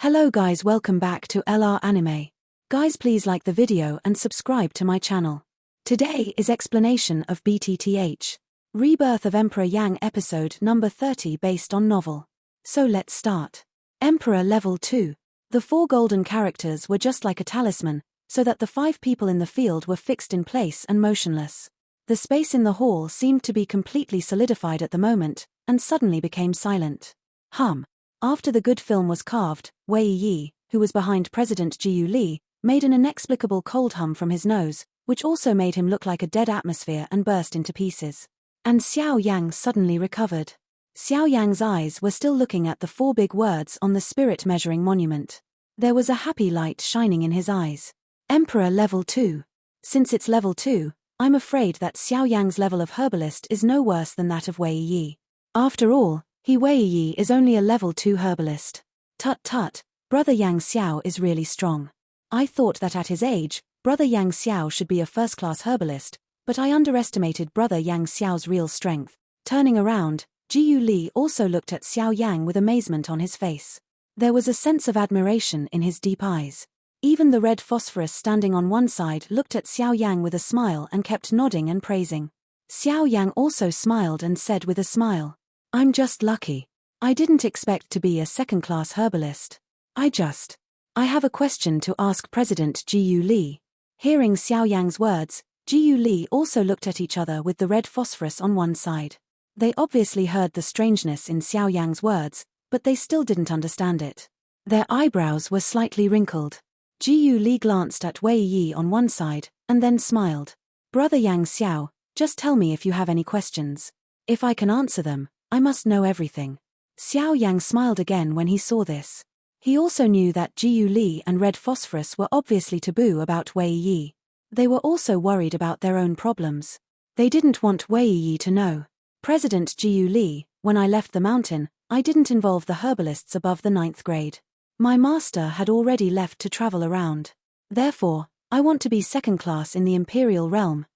Hello guys, welcome back to LR Anime. Guys, please like the video and subscribe to my channel. Today is explanation of BTTH Rebirth of Emperor Yang episode number 30 based on novel. So let's start. Emperor Level 2. The 4 golden characters were just like a talisman, so that the 5 people in the field were fixed in place and motionless. The space in the hall seemed to be completely solidified at the moment, and suddenly became silent. After the good film was carved, Wei Yi, who was behind President Jiu Li, made an inexplicable cold hum from his nose, which also made him look like a dead atmosphere and burst into pieces. And Xiao Yang suddenly recovered. Xiao Yang's eyes were still looking at the 4 big words on the spirit measuring monument. There was a happy light shining in his eyes. Emperor Level 2. Since it's Level 2, I'm afraid that Xiao Yang's level of herbalist is no worse than that of Wei Yi. After all, Wei Yi is only a Level 2 herbalist. Tut, brother Yang Xiao is really strong. I thought that at his age, brother Yang Xiao should be a first-class herbalist, but I underestimated brother Yang Xiao's real strength. Turning around, Jiu Li also looked at Xiao Yang with amazement on his face. There was a sense of admiration in his deep eyes. Even the red phosphorus standing on one side looked at Xiao Yang with a smile and kept nodding and praising. Xiao Yang also smiled and said with a smile, "I'm just lucky. I didn't expect to be a second-class herbalist. I have a question to ask President Jiu Li." Hearing Xiao Yang's words, Jiu Li also looked at each other with the red phosphorus on one side. They obviously heard the strangeness in Xiao Yang's words, but they still didn't understand it. Their eyebrows were slightly wrinkled. Jiu Li glanced at Wei Yi on one side, and then smiled. "Brother Yang Xiao, just tell me if you have any questions. If I can answer them, I must know everything." Xiao Yang smiled again when he saw this. He also knew that Jiu Li and red phosphorus were obviously taboo about Wei Yi. They were also worried about their own problems. They didn't want Wei Yi to know. "President Jiu Li, when I left the mountain, I didn't involve the herbalists above the 9th grade. My master had already left to travel around. Therefore, I want to be second class in the imperial realm."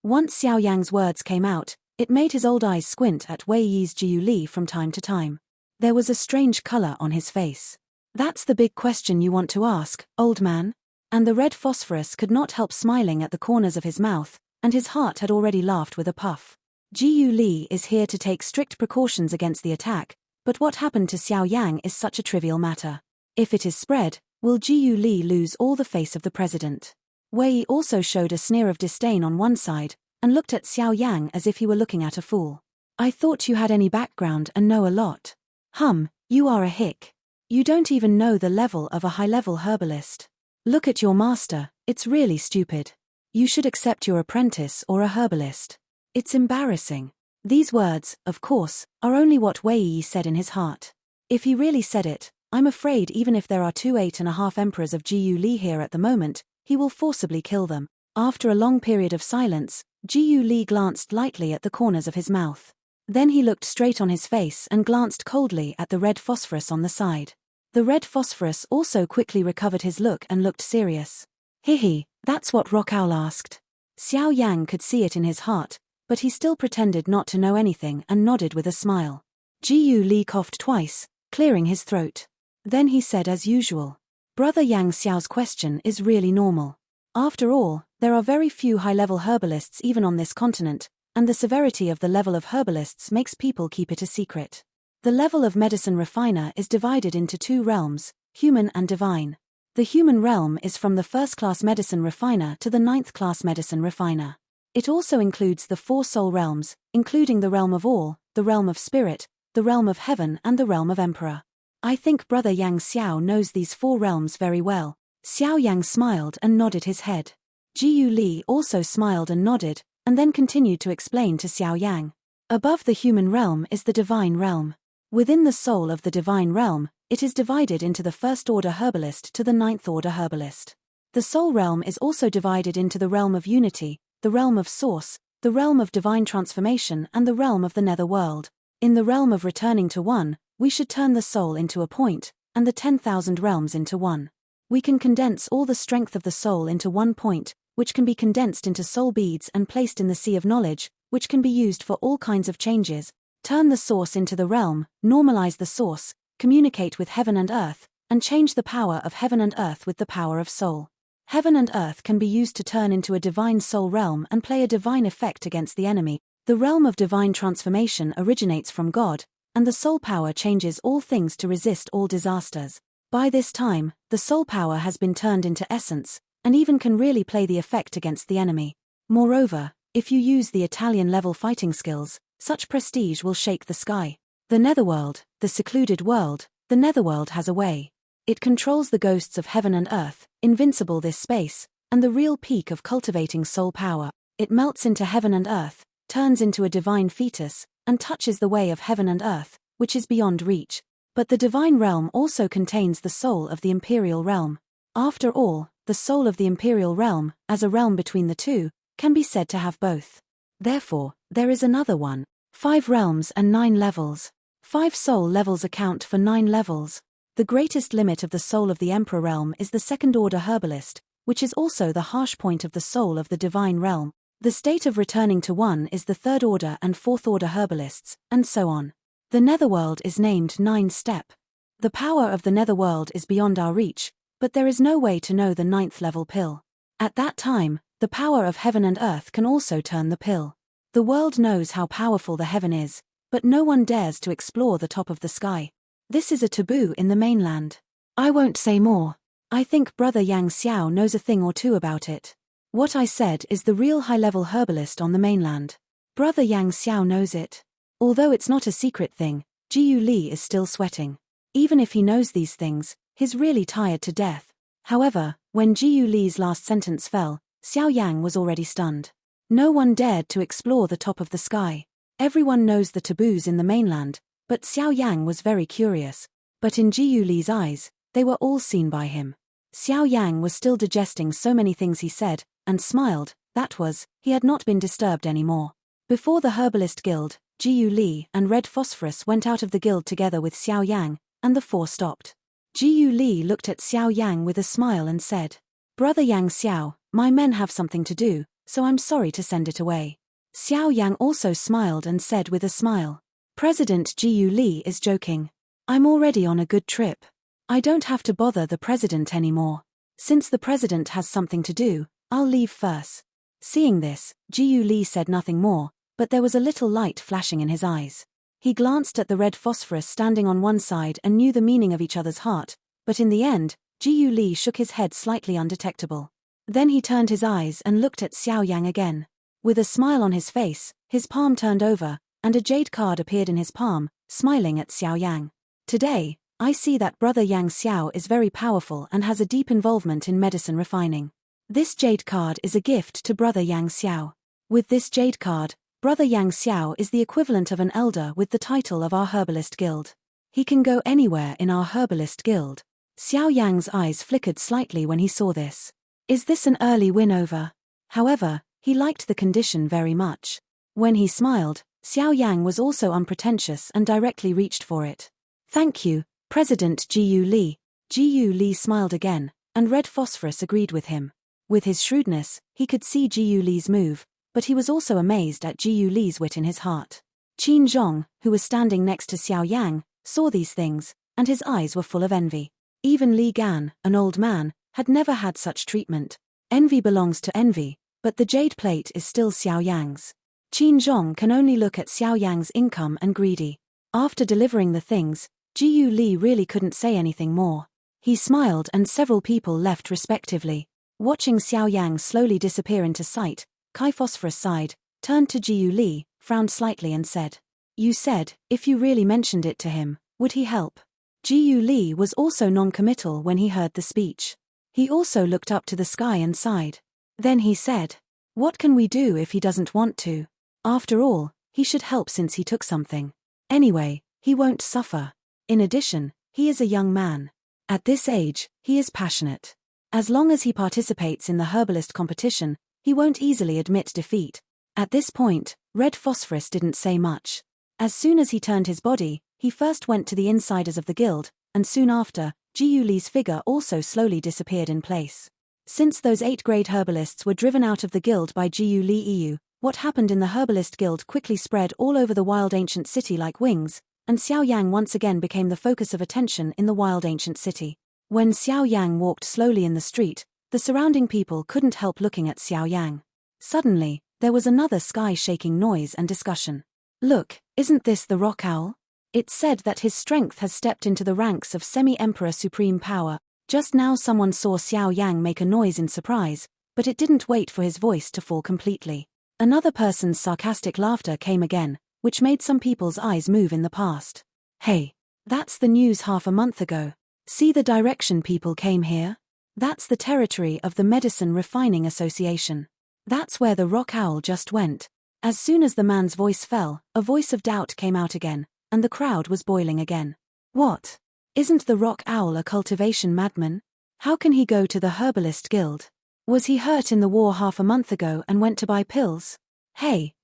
Once Xiao Yang's words came out, it made his old eyes squint at Wei Yi's Jiu Li from time to time. There was a strange color on his face. "That's the big question you want to ask, old man?" And the red phosphorus could not help smiling at the corners of his mouth, and his heart had already laughed with a puff. Jiu Li is here to take strict precautions against the attack, but what happened to Xiao Yang is such a trivial matter. If it is spread, will Jiu Li lose all the face of the president? Wei Yi also showed a sneer of disdain on one side, and looked at Xiao Yang as if he were looking at a fool. "I thought you had any background and know a lot. You are a hick. You don't even know the level of a high-level herbalist. Look at your master, it's really stupid. You should accept your apprentice or a herbalist. It's embarrassing." These words, of course, are only what Wei Yi said in his heart. If he really said it, I'm afraid even if there are 8.5 emperors of Jiu Li here at the moment, he will forcibly kill them. After a long period of silence, Jiu Li glanced lightly at the corners of his mouth. Then he looked straight on his face and glanced coldly at the red phosphorus on the side. The red phosphorus also quickly recovered his look and looked serious. That's what Rock Owl asked." Xiao Yang could see it in his heart, but he still pretended not to know anything and nodded with a smile. Jiu Li coughed twice, clearing his throat. Then he said as usual, "Brother Yang Xiao's question is really normal. After all, there are very few high-level herbalists even on this continent, and the severity of the level of herbalists makes people keep it a secret. The level of medicine refiner is divided into 2 realms, human and divine. The human realm is from the first-class medicine refiner to the 9th-class medicine refiner. It also includes the 4 soul realms, including the realm of all, the realm of spirit, the realm of heaven and the realm of emperor. I think brother Yang Xiao knows these 4 realms very well." Xiao Yang smiled and nodded his head. Jiu Li also smiled and nodded, and then continued to explain to Xiao Yang. Above the human realm is the divine realm. Within the soul of the divine realm, it is divided into the first-order herbalist to the 9th-order herbalist. The soul realm is also divided into the realm of unity, the realm of source, the realm of divine transformation and the realm of the nether world. In the realm of returning to one, we should turn the soul into a point, and the 10,000 realms into one. We can condense all the strength of the soul into one point, which can be condensed into soul beads and placed in the sea of knowledge, which can be used for all kinds of changes. Turn the source into the realm, normalize the source, communicate with heaven and earth, and change the power of heaven and earth with the power of soul. Heaven and earth can be used to turn into a divine soul realm and play a divine effect against the enemy. The realm of divine transformation originates from God, and the soul power changes all things to resist all disasters. By this time, the soul power has been turned into essence, and even can really play the effect against the enemy. Moreover, if you use the Italian-level fighting skills, such prestige will shake the sky. The netherworld, the secluded world, the netherworld has a way. It controls the ghosts of heaven and earth, invincible this space, and the real peak of cultivating soul power. It melts into heaven and earth, turns into a divine fetus, and touches the way of heaven and earth, which is beyond reach. But the divine realm also contains the soul of the imperial realm. After all, the soul of the imperial realm, as a realm between the two, can be said to have both. Therefore, there is another one. 5 realms and 9 levels. 5 soul levels account for 9 levels. The greatest limit of the soul of the Emperor realm is the second-order herbalist, which is also the harsh point of the soul of the divine realm. The state of returning to one is the third-order and fourth-order herbalists, and so on. The netherworld is named 9 step. The power of the netherworld is beyond our reach, but there is no way to know the 9th level pill. At that time, the power of heaven and earth can also turn the pill. The world knows how powerful the heaven is, but no one dares to explore the top of the sky. This is a taboo in the mainland. I won't say more. I think Brother Yang Xiao knows a thing or two about it. What I said is the real high-level herbalist on the mainland. Brother Yang Xiao knows it. Although it's not a secret thing, Jiu Li is still sweating. Even if he knows these things, he's really tired to death. However, when Jiu Li's last sentence fell, Xiao Yang was already stunned. No one dared to explore the top of the sky. Everyone knows the taboos in the mainland, but Xiao Yang was very curious. But in Jiu Li's eyes, they were all seen by him. Xiao Yang was still digesting so many things he said, and smiled. That was, he had not been disturbed anymore. Before the Herbalist Guild, Jiu Li and Red Phosphorus went out of the guild together with Xiao Yang, and the 4 stopped. Jiu Li looked at Xiao Yang with a smile and said, "Brother Yang Xiao, my men have something to do, so I'm sorry to send it away." Xiao Yang also smiled and said with a smile, "President Jiu Li is joking. I'm already on a good trip. I don't have to bother the president anymore. Since the president has something to do, I'll leave first." Seeing this, Jiu Li said nothing more, but there was a little light flashing in his eyes. He glanced at the Red Phosphorus standing on one side and knew the meaning of each other's heart, but in the end, Jiu Li shook his head slightly undetectable. Then he turned his eyes and looked at Xiao Yang again. With a smile on his face, his palm turned over, and a jade card appeared in his palm, smiling at Xiao Yang. "Today, I see that Brother Yang Xiao is very powerful and has a deep involvement in medicine refining. This jade card is a gift to Brother Yang Xiao. With this jade card, Brother Yang Xiao is the equivalent of an elder with the title of our Herbalist Guild. He can go anywhere in our Herbalist Guild." Xiao Yang's eyes flickered slightly when he saw this. Is this an early win over? However, he liked the condition very much. When he smiled, Xiao Yang was also unpretentious and directly reached for it. "Thank you, President Jiu Li." Jiu Li smiled again, and Red Phosphorus agreed with him. With his shrewdness, he could see Jiu Li's move, but he was also amazed at Jiu Li's wit in his heart. Qin Zhong, who was standing next to Xiao Yang, saw these things, and his eyes were full of envy. Even Li Gan, an old man, had never had such treatment. Envy belongs to envy, but the jade plate is still Xiao Yang's. Qin Zhong can only look at Xiao Yang's income and greedy. After delivering the things, Jiu Li really couldn't say anything more. He smiled and several people left respectively. Watching Xiao Yang slowly disappear into sight, Kai Phosphorus sighed, turned to Jiu Li, frowned slightly and said, "You said, if you really mentioned it to him, would he help?" Jiu Li was also non-committal when he heard the speech. He also looked up to the sky and sighed. Then he said, "What can we do if he doesn't want to? After all, he should help since he took something. Anyway, he won't suffer. In addition, he is a young man. At this age, he is passionate. As long as he participates in the herbalist competition, he won't easily admit defeat." At this point, Red Phosphorus didn't say much. As soon as he turned his body, he first went to the insiders of the guild, and soon after, Jiu Li's figure also slowly disappeared in place. Since those 8th-grade herbalists were driven out of the guild by Jiu Li, what happened in the herbalist guild quickly spread all over the wild ancient city like wings, and Xiao Yang once again became the focus of attention in the wild ancient city. When Xiao Yang walked slowly in the street, the surrounding people couldn't help looking at Xiao Yang. Suddenly, there was another sky-shaking noise and discussion. Look, isn't this the rock owl? It's said that his strength has stepped into the ranks of semi-emperor supreme power. Just now someone saw Xiao Yang make a noise in surprise, but it didn't wait for his voice to fall completely. Another person's sarcastic laughter came again, which made some people's eyes move in the past. Hey, that's the news half a month ago. See the direction people came here? That's the territory of the Medicine Refining Association. That's where the rock owl just went. As soon as the man's voice fell, a voice of doubt came out again, and the crowd was boiling again. What? Isn't the rock owl a cultivation madman? How can he go to the herbalist guild? Was he hurt in the war half a month ago and went to buy pills? Hey,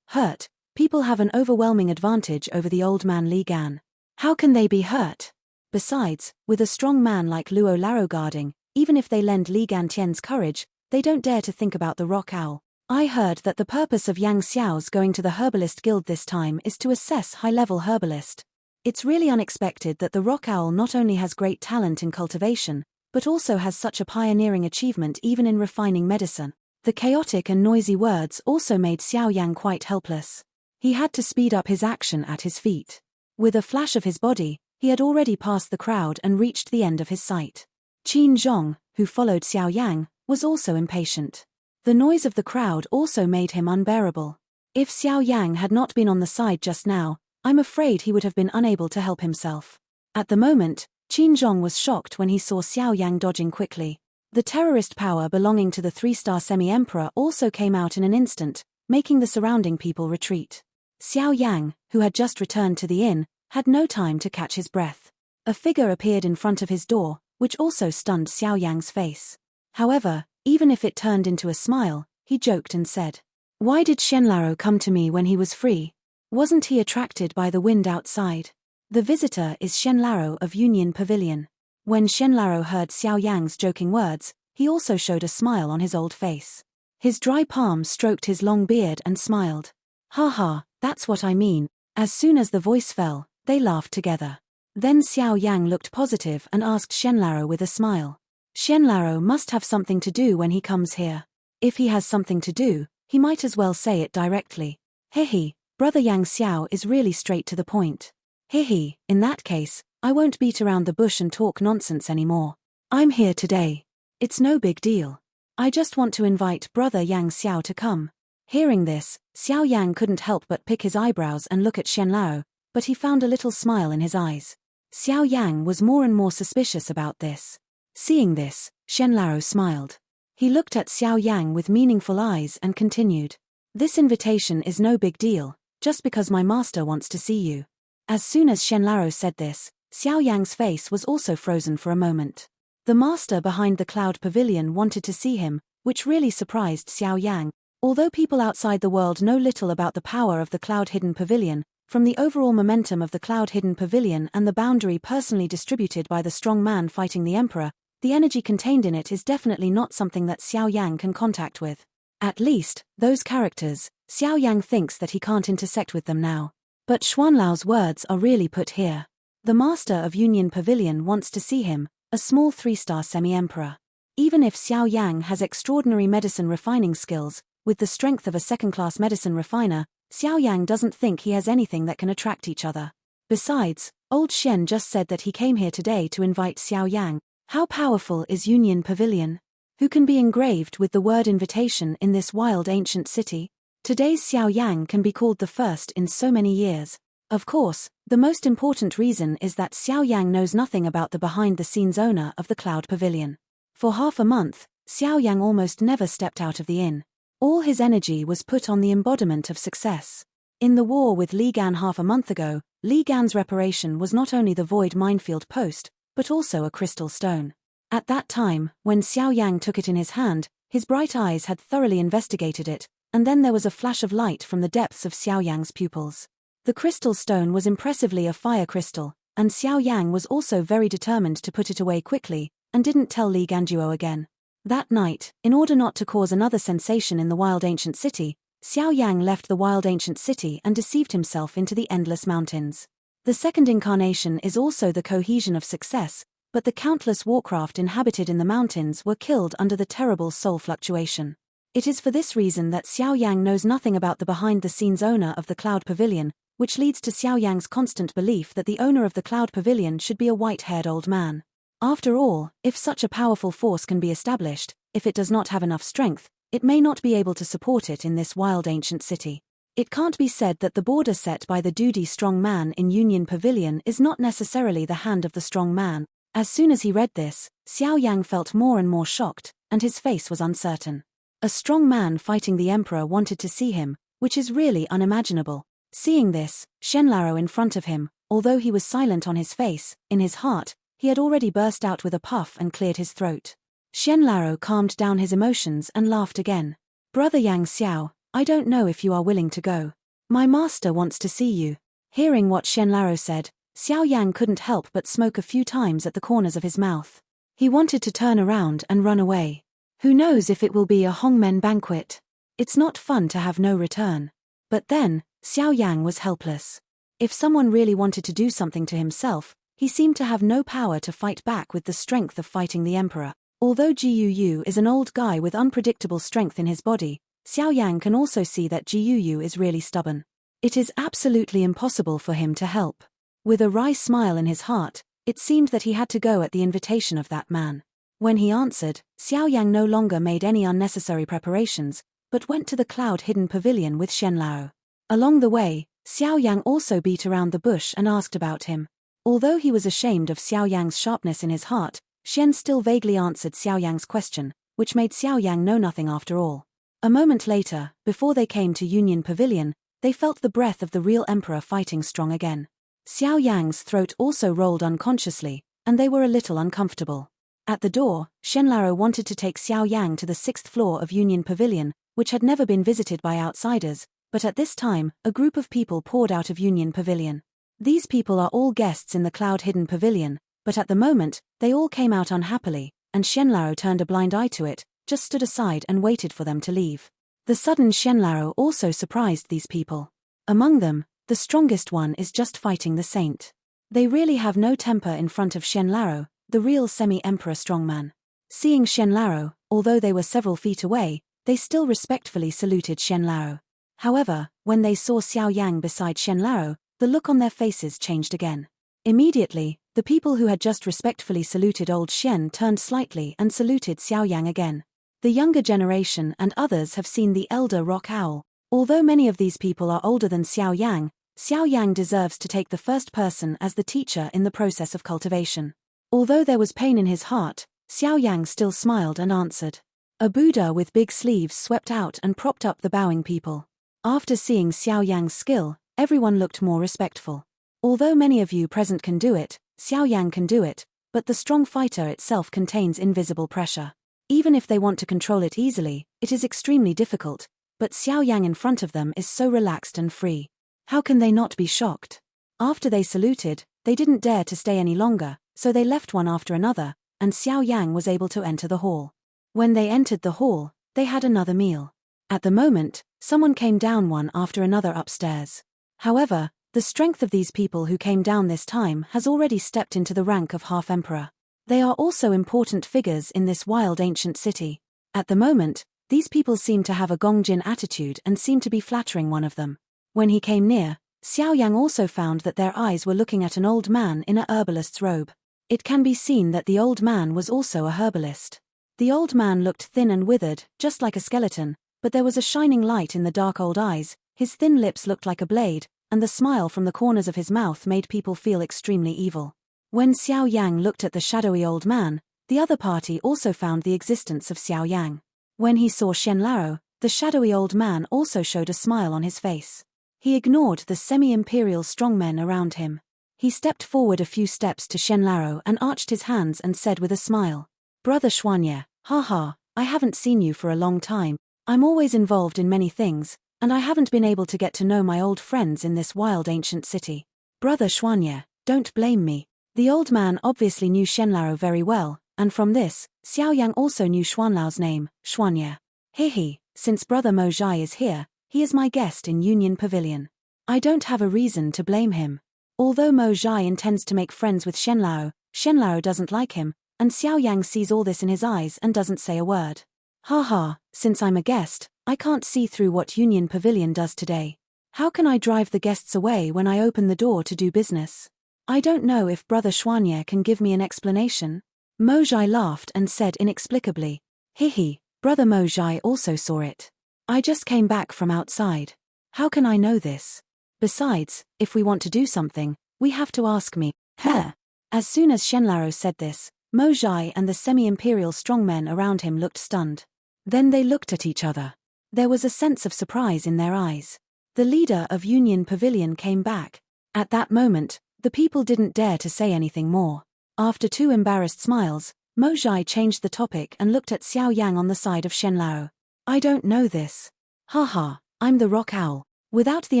hurt. People have an overwhelming advantage over the old man Li Gan. How can they be hurt? Besides, with a strong man like Luo Laro guarding, even if they lend Li Gan Tian's courage, they don't dare to think about the rock owl. I heard that the purpose of Yang Xiao's going to the herbalist guild this time is to assess high-level herbalist. It's really unexpected that the rock owl not only has great talent in cultivation, but also has such a pioneering achievement even in refining medicine. The chaotic and noisy words also made Xiao Yang quite helpless. He had to speed up his action at his feet. With a flash of his body, he had already passed the crowd and reached the end of his sight. Qin Zhong, who followed Xiao Yang, was also impatient. The noise of the crowd also made him unbearable. If Xiao Yang had not been on the side just now, I'm afraid he would have been unable to help himself. At the moment, Qin Zhong was shocked when he saw Xiao Yang dodging quickly. The terrorist power belonging to the 3-star semi-emperor also came out in an instant, making the surrounding people retreat. Xiao Yang, who had just returned to the inn, had no time to catch his breath. A figure appeared in front of his door, which also stunned Xiao Yang's face. However, even if it turned into a smile, he joked and said, "Why did Shenlaro come to me when he was free? Wasn't he attracted by the wind outside?" The visitor is Shenlaro of Union Pavilion. When Shenlaro heard Xiao Yang's joking words, he also showed a smile on his old face. His dry palm stroked his long beard and smiled. "Ha, that's what I mean." As soon as the voice fell, they laughed together. Then Xiao Yang looked positive and asked Shenlaro with a smile. "Shenlaro must have something to do when he comes here. If he has something to do, he might as well say it directly. Hehe, brother Yang Xiao is really straight to the point. Hehe, in that case, I won't beat around the bush and talk nonsense anymore. I'm here today. It's no big deal. I just want to invite brother Yang Xiao to come." Hearing this, Xiao Yang couldn't help but pick his eyebrows and look at Shenlao, but he found a little smile in his eyes. Xiao Yang was more and more suspicious about this. Seeing this, Shenlao smiled. He looked at Xiao Yang with meaningful eyes and continued, "This invitation is no big deal, just because my master wants to see you." As soon as Shenlao said this, Xiao Yang's face was also frozen for a moment. The master behind the Cloud Pavilion wanted to see him, which really surprised Xiao Yang. Although people outside the world know little about the power of the Cloud Hidden Pavilion, from the overall momentum of the Cloud Hidden Pavilion and the boundary personally distributed by the strong man fighting the Emperor, the energy contained in it is definitely not something that Xiao Yang can contact with. At least, those characters, Xiao Yang thinks that he can't intersect with them now. But Xuanlao's words are really put here. The master of Union Pavilion wants to see him, a small 3-star semi-emperor. Even if Xiao Yang has extraordinary medicine refining skills, with the strength of a second-class medicine refiner, Xiao Yang doesn't think he has anything that can attract each other. Besides, old Shen just said that he came here today to invite Xiao Yang. How powerful is Union Pavilion? Who can be engraved with the word invitation in this wild ancient city? Today's Xiao Yang can be called the first in so many years. Of course, the most important reason is that Xiao Yang knows nothing about the behind-the-scenes owner of the Cloud Pavilion. For half a month, Xiao Yang almost never stepped out of the inn. All his energy was put on the embodiment of success. In the war with Li Gan half a month ago, Li Gan's reparation was not only the void minefield post, but also a crystal stone. At that time, when Xiao Yang took it in his hand, his bright eyes had thoroughly investigated it, and then there was a flash of light from the depths of Xiao Yang's pupils. The crystal stone was impressively a fire crystal, and Xiao Yang was also very determined to put it away quickly, and didn't tell Li Ganjuo again. That night, in order not to cause another sensation in the wild ancient city, Xiao Yang left the wild ancient city and deceived himself into the endless mountains. The second incarnation is also the cohesion of success, but the countless warcraft inhabited in the mountains were killed under the terrible soul fluctuation. It is for this reason that Xiao Yang knows nothing about the behind-the-scenes owner of the Cloud Pavilion, which leads to Xiao Yang's constant belief that the owner of the Cloud Pavilion should be a white-haired old man. After all, if such a powerful force can be established, if it does not have enough strength, it may not be able to support it in this wild ancient city. It can't be said that the border set by the Dudi strong man in Union Pavilion is not necessarily the hand of the strong man. As soon as he read this, Xiao Yang felt more and more shocked, and his face was uncertain. A strong man fighting the emperor wanted to see him, which is really unimaginable. Seeing this, Shenlaro in front of him, although he was silent on his face, in his heart, he had already burst out with a puff and cleared his throat. Shenlaro calmed down his emotions and laughed again. Brother Yang Xiao, I don't know if you are willing to go. My master wants to see you. Hearing what Shenlaro said, Xiao Yang couldn't help but smoke a few times at the corners of his mouth. He wanted to turn around and run away. Who knows if it will be a Hongmen banquet? It's not fun to have no return. But then, Xiao Yang was helpless. If someone really wanted to do something to himself, he seemed to have no power to fight back with the strength of fighting the emperor. Although Jiu is an old guy with unpredictable strength in his body, Xiao Yang can also see that Jiu is really stubborn. It is absolutely impossible for him to help. With a wry smile in his heart, it seemed that he had to go at the invitation of that man. When he answered, Xiao Yang no longer made any unnecessary preparations, but went to the cloud-hidden pavilion with Shenlao. Along the way, Xiao Yang also beat around the bush and asked about him. Although he was ashamed of Xiao Yang's sharpness in his heart, Shen still vaguely answered Xiao Yang's question, which made Xiao Yang know nothing after all. A moment later, before they came to Union Pavilion, they felt the breath of the real emperor fighting strong again. Xiao Yang's throat also rolled unconsciously, and they were a little uncomfortable. At the door, Shenlaro wanted to take Xiao Yang to the 6th floor of Union Pavilion, which had never been visited by outsiders, but at this time, a group of people poured out of Union Pavilion. These people are all guests in the cloud-hidden pavilion, but at the moment, they all came out unhappily, and Shenlaro turned a blind eye to it, just stood aside and waited for them to leave. The sudden Shenlaro also surprised these people. Among them, the strongest one is just fighting the saint. They really have no temper in front of Shenlaro, the real semi-emperor strongman. Seeing Shenlaro, although they were several feet away, they still respectfully saluted Shenlaro. However, when they saw Xiao Yang beside Shenlaro, the look on their faces changed again. Immediately, the people who had just respectfully saluted old Shen turned slightly and saluted Xiao Yang again. The younger generation and others have seen the elder rock owl. Although many of these people are older than Xiao Yang deserves to take the first person as the teacher in the process of cultivation. Although there was pain in his heart, Xiao Yang still smiled and answered. A Buddha with big sleeves swept out and propped up the bowing people. After seeing Xiao Yang's skill, everyone looked more respectful. Although many of you present can do it, Xiao Yang can do it, but the strong fighter itself contains invisible pressure. Even if they want to control it easily, it is extremely difficult, but Xiao Yang in front of them is so relaxed and free. How can they not be shocked? After they saluted, they didn't dare to stay any longer, so they left one after another, and Xiao Yang was able to enter the hall. When they entered the hall, they had another meal. At the moment, someone came down one after another upstairs. However, the strength of these people who came down this time has already stepped into the rank of half-emperor. They are also important figures in this wild ancient city. At the moment, these people seem to have a Gongjin attitude and seem to be flattering one of them. When he came near, Xiao Yang also found that their eyes were looking at an old man in a herbalist's robe. It can be seen that the old man was also a herbalist. The old man looked thin and withered, just like a skeleton, but there was a shining light in the dark old eyes, his thin lips looked like a blade, and the smile from the corners of his mouth made people feel extremely evil. When Xiao Yang looked at the shadowy old man, the other party also found the existence of Xiao Yang. When he saw Shenlaro, the shadowy old man also showed a smile on his face. He ignored the semi-imperial strongmen around him. He stepped forward a few steps to Shenlaro and arched his hands and said with a smile, "Brother Xuanye, haha, I haven't seen you for a long time. I'm always involved in many things, and I haven't been able to get to know my old friends in this wild ancient city. Brother Xuanye, don't blame me." The old man obviously knew Shenlaro very well, and from this, Xiao Yang also knew Xuanlao's name, Xuanye. Hihi, since Brother Mo Zhai is here, he is my guest in Union Pavilion. I don't have a reason to blame him. Although Mo Zhai intends to make friends with Shen Lao doesn't like him, and Xiao Yang sees all this in his eyes and doesn't say a word. Haha, since I'm a guest, I can't see through what Union Pavilion does today. How can I drive the guests away when I open the door to do business? I don't know if Brother Xuanye can give me an explanation. Mo Zhai laughed and said inexplicably. Hihi, Brother Mo Zhai also saw it. I just came back from outside. How can I know this? Besides, if we want to do something, we have to ask me. Huh. As soon as Shenlaro said this, Mo Zhai and the semi-imperial strongmen around him looked stunned. Then they looked at each other. There was a sense of surprise in their eyes. The leader of Union Pavilion came back. At that moment, the people didn't dare to say anything more. After 2 embarrassed smiles, Mo Zhai changed the topic and looked at Xiao Yang on the side of Shenlao. I don't know this. Haha, I'm the Rock Owl. Without the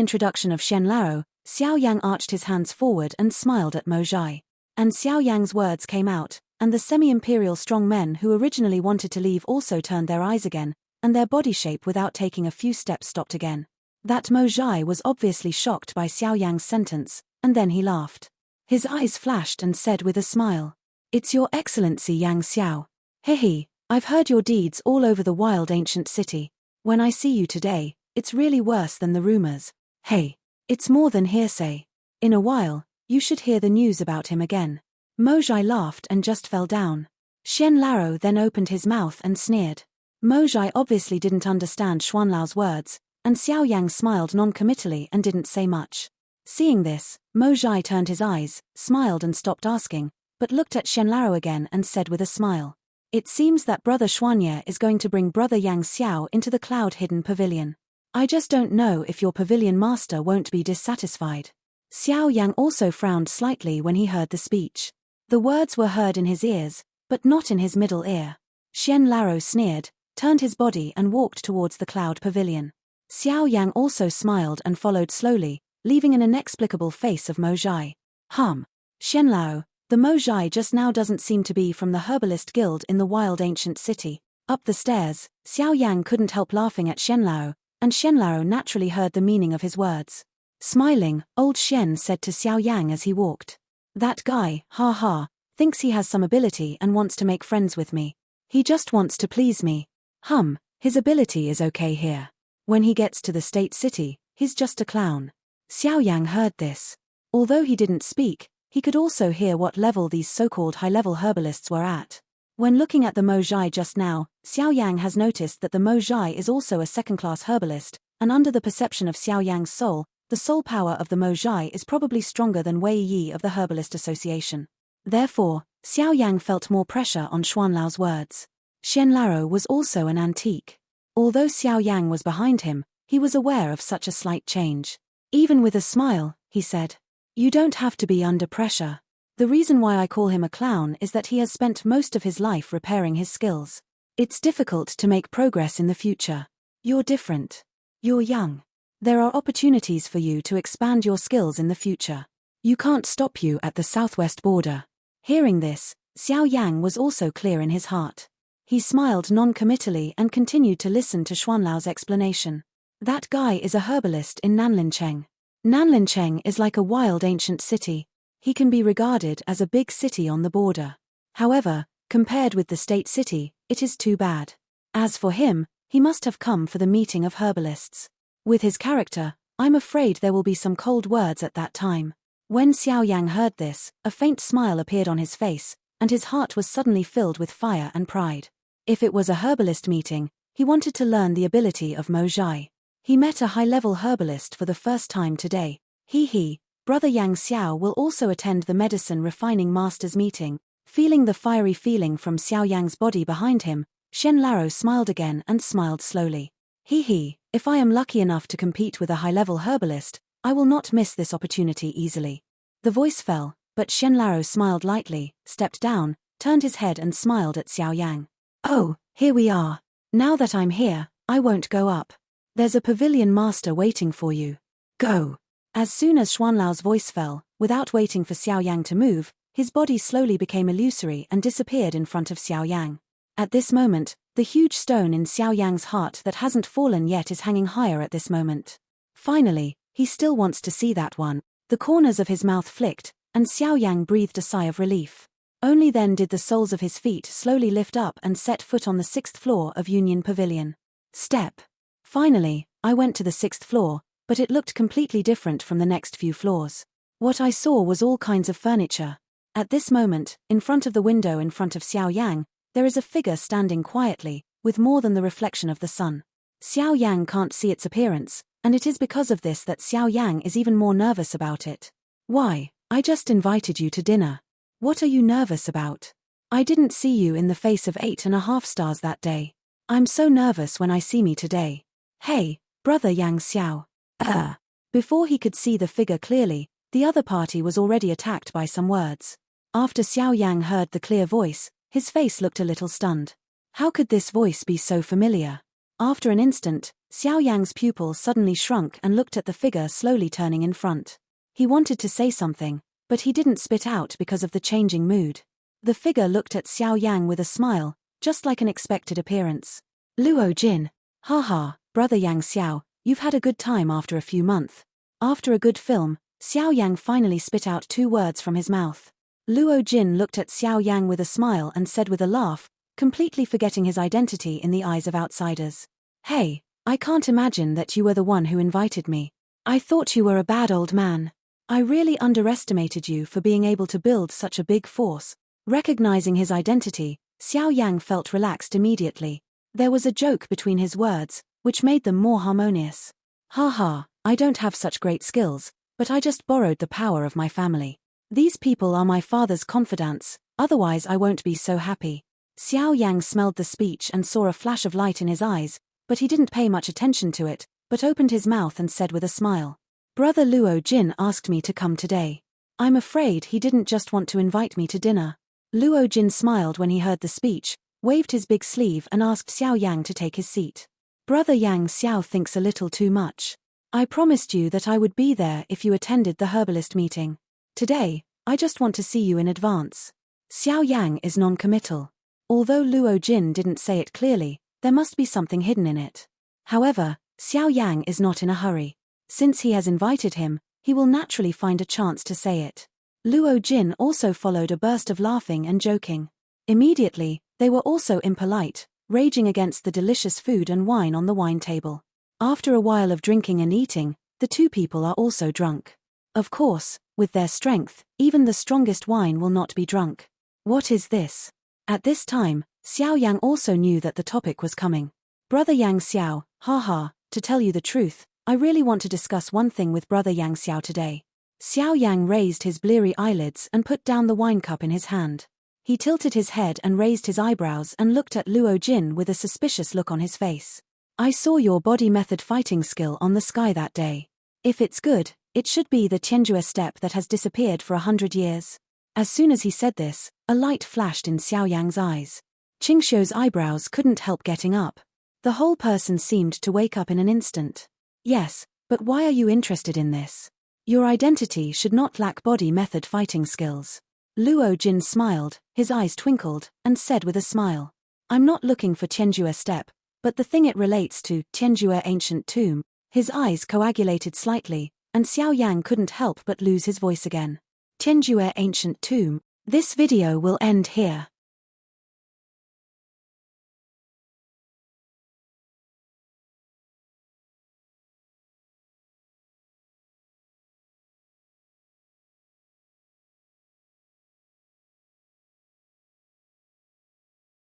introduction of Shenlao, Xiao Yang arched his hands forward and smiled at Mo Zhai. And Xiao Yang's words came out, and the semi-imperial strong men who originally wanted to leave also turned their eyes again, and their body shape without taking a few steps stopped again. That Mo Zhai was obviously shocked by Xiao Yang's sentence, and then he laughed. His eyes flashed and said with a smile, "It's Your Excellency Yang Xiao. Hehe, I've heard your deeds all over the wild ancient city. When I see you today, it's really worse than the rumors. Hey, it's more than hearsay. In a while, you should hear the news about him again." Mo Zhai laughed and just fell down. Shenlao then opened his mouth and sneered. Mo Zhai obviously didn't understand Xuanlao's words, and Xiao Yang smiled non-committally and didn't say much. Seeing this, Mo Zhai turned his eyes, smiled and stopped asking, but looked at Shenlao again and said with a smile, "It seems that Brother Xuanye is going to bring Brother Yang Xiao into the cloud-hidden pavilion. I just don't know if your pavilion master won't be dissatisfied." Xiao Yang also frowned slightly when he heard the speech. The words were heard in his ears, but not in his middle ear. Shenlao sneered, turned his body and walked towards the cloud pavilion. Xiao Yang also smiled and followed slowly, leaving an inexplicable face of Mo Zhai. Shenlao, the Mo Zhai just now doesn't seem to be from the Herbalist Guild in the wild ancient city. Up the stairs, Xiao Yang couldn't help laughing at Shenlao, and Shenlao naturally heard the meaning of his words. Smiling, old Shen said to Xiao Yang as he walked, "That guy, thinks he has some ability and wants to make friends with me. He just wants to please me. His ability is okay here. When he gets to the state city, he's just a clown." Xiao Yang heard this. Although he didn't speak, he could also hear what level these so-called high-level herbalists were at. When looking at the Mo Zhai just now, Xiao Yang has noticed that the Mo Zhai is also a second-class herbalist, and under the perception of Xiao Yang's soul, the soul power of the Mo Zhai is probably stronger than Wei Yi of the Herbalist Association. Therefore, Xiao Yang felt more pressure on Xuanlao's words. Shenlao was also an antique. Although Xiao Yang was behind him, he was aware of such a slight change. Even with a smile, he said, "You don't have to be under pressure. The reason why I call him a clown is that he has spent most of his life repairing his skills. It's difficult to make progress in the future. You're different. You're young. There are opportunities for you to expand your skills in the future. You can't stop you at the southwest border." Hearing this, Xiao Yang was also clear in his heart. He smiled non-committally and continued to listen to Xuanlao's explanation. That guy is a herbalist in Nanlincheng. Nanlincheng is like a wild ancient city. He can be regarded as a big city on the border. However, compared with the state city, it is too bad. As for him, he must have come for the meeting of herbalists. With his character, I'm afraid there will be some cold words at that time. When Xiao Yang heard this, a faint smile appeared on his face, and his heart was suddenly filled with fire and pride. If it was a herbalist meeting, he wanted to learn the ability of Mo Zhai. He met a high-level herbalist for the first time today. Brother Yang Xiao will also attend the medicine refining master's meeting. Feeling the fiery feeling from Xiao Yang's body behind him, Shenlao smiled again and smiled slowly. If I am lucky enough to compete with a high-level herbalist, I will not miss this opportunity easily." The voice fell, but Shenlao smiled lightly, stepped down, turned his head and smiled at Xiao Yang. "Oh, here we are. Now that I'm here, I won't go up. There's a pavilion master waiting for you. Go." As soon as Xuanlao's voice fell, without waiting for Xiao Yang to move, his body slowly became illusory and disappeared in front of Xiao Yang. At this moment, the huge stone in Xiao Yang's heart that hasn't fallen yet is hanging higher at this moment. Finally, he still wants to see that one. The corners of his mouth flicked, and Xiao Yang breathed a sigh of relief. Only then did the soles of his feet slowly lift up and set foot on the 6th floor of Union Pavilion. Step. Finally, I went to the 6th floor, but it looked completely different from the next few floors. What I saw was all kinds of furniture. At this moment, in front of the window in front of Xiao Yang, there is a figure standing quietly, with more than the reflection of the sun. Xiao Yang can't see its appearance, and it is because of this that Xiao Yang is even more nervous about it. Why, I just invited you to dinner. What are you nervous about? I didn't see you in the face of 8.5 stars that day. I'm so nervous when I see me today. Hey, brother Yang Xiao. Before he could see the figure clearly, the other party was already attacked by some words. After Xiao Yang heard the clear voice, his face looked a little stunned. How could this voice be so familiar? After an instant, Xiao Yang's pupil suddenly shrunk and looked at the figure slowly turning in front. He wanted to say something, but he didn't spit out because of the changing mood. The figure looked at Xiao Yang with a smile, just like an expected appearance. Luo Jin. Haha, brother Yang Xiao, you've had a good time after a few months. After a good film, Xiao Yang finally spit out 2 words from his mouth. Luo Jin looked at Xiao Yang with a smile and said with a laugh, completely forgetting his identity in the eyes of outsiders. Hey, I can't imagine that you were the one who invited me. I thought you were a bad old man. I really underestimated you for being able to build such a big force. Recognizing his identity, Xiao Yang felt relaxed immediately. There was a joke between his words, which made them more harmonious. Haha, I don't have such great skills, but I just borrowed the power of my family. These people are my father's confidants, otherwise I won't be so happy. Xiao Yang smelled the speech and saw a flash of light in his eyes, but he didn't pay much attention to it, but opened his mouth and said with a smile. Brother Luo Jin asked me to come today. I'm afraid he didn't just want to invite me to dinner. Luo Jin smiled when he heard the speech, waved his big sleeve and asked Xiao Yang to take his seat. Brother Yang Xiao thinks a little too much. I promised you that I would be there if you attended the herbalist meeting. Today, I just want to see you in advance. Xiao Yang is non-committal. Although Luo Jin didn't say it clearly, there must be something hidden in it. However, Xiao Yang is not in a hurry. Since he has invited him, he will naturally find a chance to say it. Luo Jin also followed a burst of laughing and joking. Immediately, they were also impolite, raging against the delicious food and wine on the wine table. After a while of drinking and eating, the 2 people are also drunk. Of course, with their strength, even the strongest wine will not be drunk. What is this? At this time, Xiao Yang also knew that the topic was coming. Brother Yang Xiao, haha, to tell you the truth, I really want to discuss one thing with brother Yang Xiao today. Xiao Yang raised his bleary eyelids and put down the wine cup in his hand. He tilted his head and raised his eyebrows and looked at Luo Jin with a suspicious look on his face. I saw your body method fighting skill on the sky that day. If it's good, it should be the Tianjue step that has disappeared for 100 years. As soon as he said this, a light flashed in Xiao Yang's eyes. Qingxiu's eyebrows couldn't help getting up. The whole person seemed to wake up in an instant. Yes, but why are you interested in this? Your identity should not lack body method fighting skills. Luo Jin smiled, his eyes twinkled, and said with a smile. I'm not looking for Tianjue step, but the thing it relates to, Tianjue ancient tomb. His eyes coagulated slightly, and Xiao Yang couldn't help but lose his voice again. Tianjue ancient tomb. This video will end here.